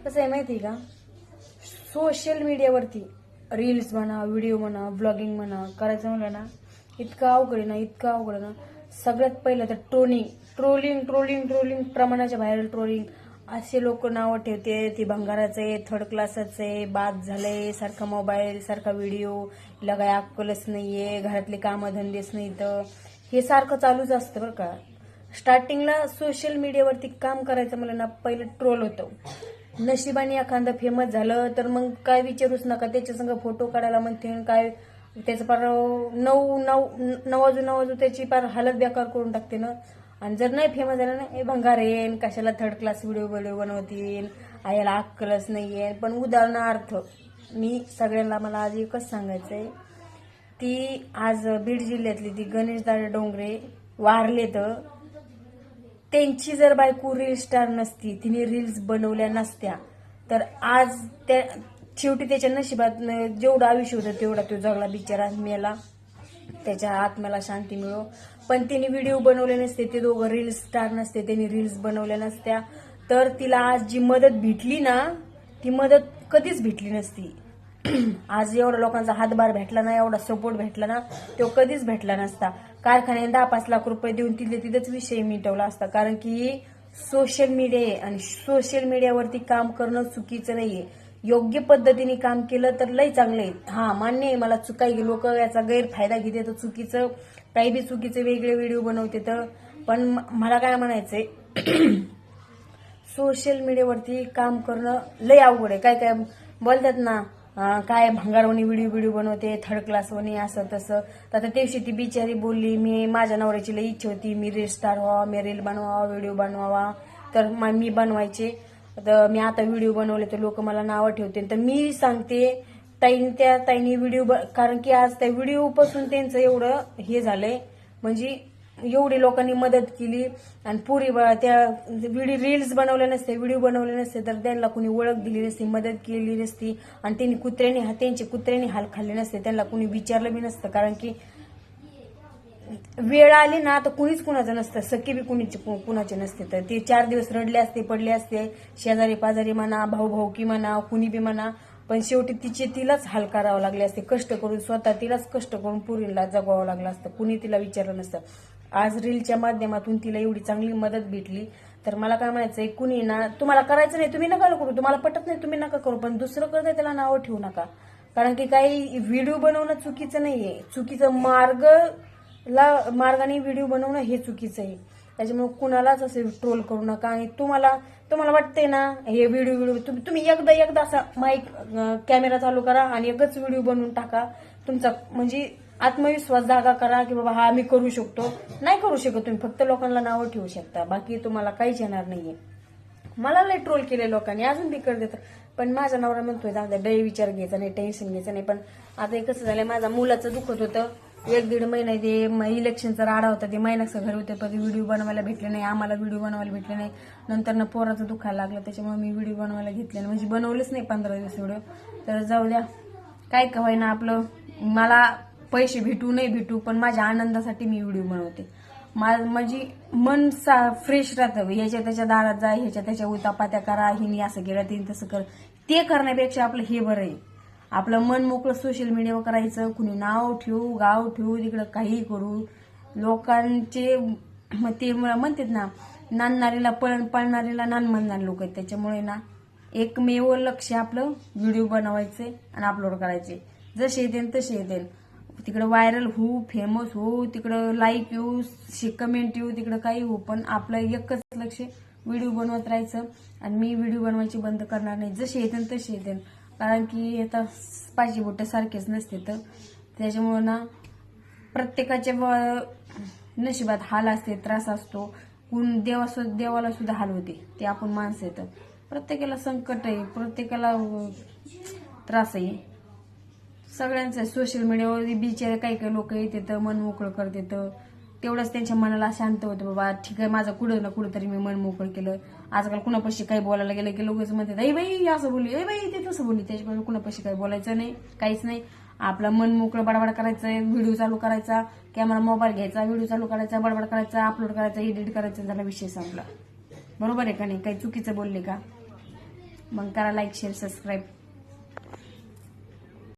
कसं आहे माहिती का, सोशल मीडियावरती रील्स म्हणा, व्हिडिओ म्हणा, ब्लॉगिंग म्हणा करायचं म्हणलं ना, इतकं अवघड आहे ना, इतकं अवघड आहे ना. सगळ्यात पहिलं तर ट्रोलिंग ट्रोलिंग ट्रोलिंग प्रमाणाच्या बाहेर ट्रोलिंग. असे लोक नावं ठेवते, ती भंगाराचे, थर्ड क्लासाचे, बाद झाले, सारखा मोबाईल, सारखा व्हिडिओ, हिला काही अक्कलच नाहीये, घरातले कामधंदेच नाही, तर हे सारखं चालूच असतं बरं का. स्टार्टिंगला सोशल मीडियावरती काम करायचं मला ना, पहिलं ट्रोल होतं. नशिबाने एखादं फेमस झालं तर मग काय विचारूच नका, त्याच्या संग फोटो काढायला म्हणते, काय त्याचं पार नवाजू त्याची पार हालत बेकार करून टाकते ना. आणि जर नाही फेमस झालं ना, हे भंगार येईन, कशाला थर्ड क्लास व्हिडिओ बनवतील, याला अक्कलच नाहीये. पण उदाहरणार्थ मी सगळ्यांना मला आज एकच सांगायचंय, ती आज बीड जिल्ह्यातली ती गणेशदादा डोंगरे वारले, तर त्यांची जर बायको रील स्टार नसती, तिने रील्स बनवल्या नसत्या, तर आज त्या शेवटी त्याच्या नशिबात जेवढं आयुष्य होतं तेवढा तो जगला, बिचारा मेला, त्याच्या आत्म्याला शांती मिळो. पण तिने व्हिडिओ बनवले नसते, ते दोघं रील्स स्टार नसते, त्यांनी रील्स बनवल्या नसत्या, तर तिला आज जी मदत भेटली ना, ती मदत कधीच भेटली नसती. आज एवढा लोकांचा हातभार भेटला ना, एवढा सपोर्ट भेटला ना, तो कधीच भेटला नसता. कारखान्याने 10-5 लाख रुपये देऊन तिथेच विषय मिटवला असता. कारण की सोशल मीडिया आहे आणि सोशल मीडियावरती काम करणं चुकीचं नाहीये. योग्य पद्धतीने काम केलं तर लय चांगलं आहे. हा, मान्य आहे मला, चुकाई लोक याचा गैरफायदा घेते, तर चुकीचं काही बी चुकीचे वेगळे व्हिडिओ बनवते. तर पण मला काय म्हणायचंय, सोशल मीडियावरती काम करणं लय अवघड आहे. काय काय बोलतात ना, काय भंगारवणी व्हिडिओ बनवते, थर्ड क्लासवणी, असं तसं. तर आता दिवशी ती बिचारी बोलली, मी माझ्या नवऱ्याची लई इच्छा होती, मी रील स्टार व्हावा, मी रील बनवावा, व्हिडिओ बनवावा, तर मी बनवायचे. तर मी आता व्हिडिओ बनवले तर लोक मला नावं ठेवते. तर मी सांगते, त्या ताईनी व्हिडिओ, कारण की आज त्या व्हिडिओ पासून त्यांचं एवढं हे झालंय, म्हणजे एवढी लोकांनी मदत केली. आणि पुरी त्या रील्स बनवल्या नसते, व्हिडिओ बनवले नसते, तर त्यांना कुणी ओळख दिली नसती, मदत केली नसती. आणि त्यांचे कुत्र्याने हाल खाल्ले नसते, त्यांना कुणी विचारलं बी नसतं. कारण की वेळ आली ना, तर कुणीच कुणाचं नसतं, सख्खी बी कुणाचे नसते. तर ते 4 दिवस रडले असते, पडले असते, शेजारी पाजारी म्हणा, भाऊकी म्हणा, कुणी बी म्हणा, पण शेवटी तिलाच हाल करावं लागले असते, कष्ट करून, स्वतः तिलाच कष्ट करून पुरीला जगवावं लागलं असतं, कुणी तिला विचारलं नसतं. आज रीलच्या माध्यमातून तिला एवढी चांगली मदत भेटली. तर मला काय म्हणायचंय, कुणी ना, तुम्हाला करायचं नाही तुम्ही नका करू, तुम्हाला पटत नाही तुम्ही नका करू, पण दुसरं करतंय त्याला नावं ठेवू नका. कारण की काही व्हिडिओ बनवणं चुकीचं नाहीये, चुकीचं मार्गाने व्हिडिओ बनवणं हे चुकीचं आहे. त्याच्यामुळे कुणालाच असं ट्रोल करू नका. आणि तुम्हाला वाटतंय ना, हे व्हिडिओ तुम्ही एकदा असा माईक कॅमेरा चालू करा आणि एकच व्हिडिओ बनवून टाका. तुमचा म्हणजे आत्मविश्वास जागा करा की बाबा हा मी करू शकतो. नाही करू शकत तुम्ही, फक्त लोकांना नावं ठेवू शकता, बाकी तुम्हाला काहीच येणार नाहीये. मला लय ट्रोल केले लोकांनी, अजून बी कर देतात. पण माझा नवरा म्हणतोय दादा लय विचार घ्यायचा नाही, टेन्शन घ्यायचं नाही. पण आता कसं झालंय, माझ्या मुलाचं दुखत होतं 1-1.5 महिना, ते इलेक्शनचा राडा होता, ते महिन्याचं घर होते, पण व्हिडिओ बनवायला भेटले नाही, आम्हाला व्हिडिओ बनवायला भेटले नाही. नंतर ना पोराचं दुखायला लागलं, त्याच्यामुळे मी व्हिडिओ बनवायला घेतले नाही, म्हणजे बनवलेच नाही 15 दिवस व्हिडिओ. तर जाऊ द्या, काय कवाय ना आपलं, मला पैसे भेटू नाही भेटू, पण माझ्या आनंदासाठी मी व्हिडिओ बनवते. म्हणजे मन फ्रेश राहतं. ह्याच्या त्याच्या दारात जा, ह्याच्या त्याच्या उतापात्या करा, हिनी असं केलं तिने तसं कर, ते करण्यापेक्षा आपलं हे बरं आहे. आपलं मन मोकळं सोशल मीडियावर करायचं, कुणी नाव ठेवू, गाव ठेवू, तिकडं काही करू. लोकांचे ते म्हणतात ना, नांदणारीला पळणारीला नान म्हणणार लोक आहेत. त्याच्यामुळे ना, एकमेव लक्ष आपलं व्हिडिओ बनवायचे आणि अपलोड करायचे. जसे येतील तसे येतील, तिकडं व्हायरल होऊ, फेमस होऊ, तिकडं लाईक येऊ, कमेंट येऊ, तिकडं काही होऊ, पण आपलं एकच लक्ष व्हिडिओ बनवत राहायचं. आणि मी व्हिडिओ बनवायची बंद करणार नाही, जसे येतील तसे येतील. कारण की आता पाची बोट सारखेच नसते, तर त्याच्यामुळं ना, प्रत्येकाच्या नशिबात हाल असते, त्रास असतो. देवाला सुद्धा हाल होते, ते आपण माणसं येतं. प्रत्येकाला संकट आहे, प्रत्येकाला त्रास आहे, सगळ्यांचं. सोशल मीडियावर बिचारे काही लोक येतात, मन मोकळं करतात, तेवढंच त्यांच्या मनाला शांत होतं, बाबा ठीक आहे, माझं कुठं ना कुठं तरी मी मन मोकळं केलं. आजकाल कुणापाशी काही बोलायला गेलं की लोकच म्हणतात, आई बाई असं बोलली, आई बाई ते तसं बोलली. त्याच्यामुळे कुणापाशी काही बोलायचं नाही, काहीच नाही. आपलं मन मोकळं बडबड करायचं, व्हिडिओ चालू करायचा, कॅमेरा मोबाईल घ्यायचा, व्हिडिओ चालू करायचा, बडबड करायचा, अपलोड करायचा, एडिट करायचं, झाला विषय संपला. बरोबर आहे का नाही? काही चुकीचं बोलले का? मग करा लाईक शेअर सबस्क्राईब.